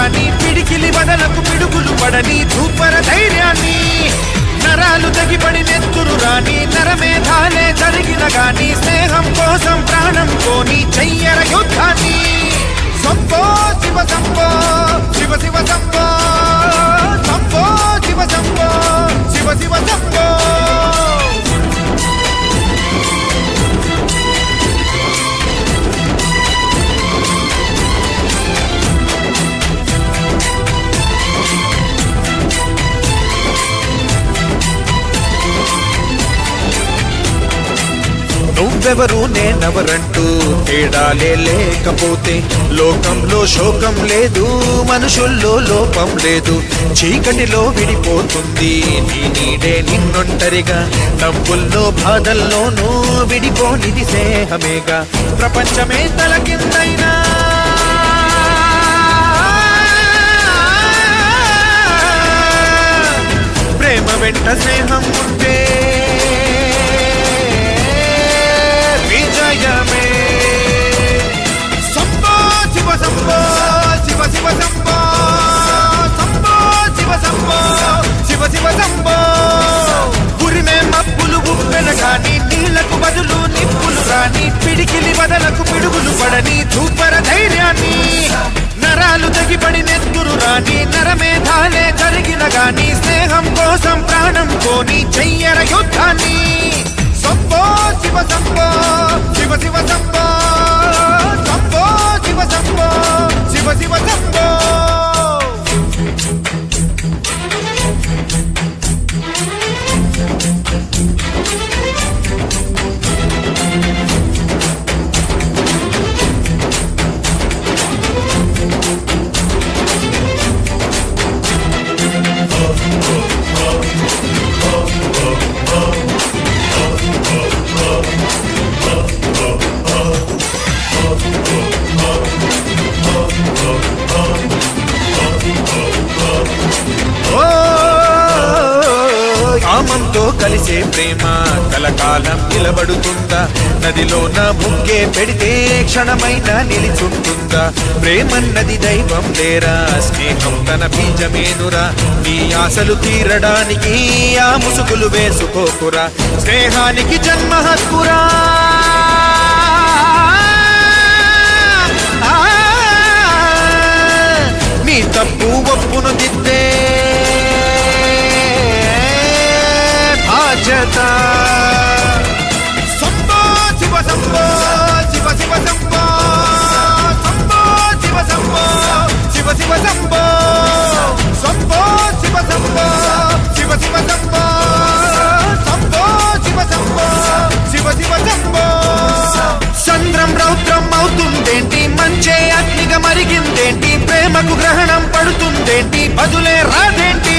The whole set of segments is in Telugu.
గాని పిడికిలి వదలకు పిడుగులు పడని ధూపర ధైర్యాన్ని నరాలు తెగిపడి నెత్తురు రాని నరమేధాలే జరిగిన గాని స్నేహం కోసం ప్రాణం కోని చెయ్యర యుద్ధాన్ని సంభో శివ సంభో శివ శివ సంభో సంభో శివ సంభో శివ శివ సంభో నువ్వెవరు నేనెవరంటూ తేడాలే లేకపోతే లోకంలో శోకం లేదు, మనుషుల్లో లోపం లేదు. చీకటిలో విడిపోతుంది నీ నీడే నిన్నొంటరిగా, నవ్వుల్లో బాధల్లోనూ విడిపోనిది స్నేహమేగా. ప్రపంచమే తలకిందైనా ప్రేమ వెంట స్నేహం ఉంటే విజయమే. సంభో శివ సంభో శివ శివ సంభో సంభో శివ సంభో శివ శివ సంభో. ఉరిమే మబ్బులు ఉప్పెన కాని నీళ్లకు బదులు నిప్పులు రాని పిడికిలి వదలకు పిడుగులు పడని ధూపర ధైర్యాన్ని నరాలు తెగిపడి నెత్తురు రాని నరమేధాలే జరిగిన గాని స్నేహం కోసం ప్రాణం కోని చెయ్యర యుద్ధాన్ని సంభో శివ సంభో శివ శివ సంభో సంభో శివ సంభో శివ శివ సంభో. కామంతో కలిసే ప్రేమ కలకాలం నిలబడుతుందా, నదిలోన ముగ్గే పెడితే క్షణమైన నిలిచుంటుందా. ప్రేమన్నది దైవం లేరా, స్నేహం తన బీజమేనురా. నీ ఆశలు తీరడానికి ఆ ముసుగులు వేసుకోకురా, స్నేహానికి జన్మ హక్కురా. నీ తప్పు ఒప్పును దిద్దే బాధ్యత. సంభో శివ సంభో శివ శివ సంభో సంభో శివ సంభో శివ శివ సంభో సంభో శివ సంభో శివ శివ సంభో సంభో శివ సంభో శివ శివ సంభో. సంద్రం రౌద్రం అవుతుందేంటి, మంచే అగ్నిగా మరిగిందేంటి, ప్రేమకు గ్రహణం పడుతుందేంటి, బదులే రాదేంటి.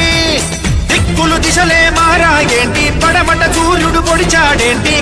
దిక్కులు దిశలే మారాయేంటి, పడమట సూర్యుడు పొడిచాడేంటి.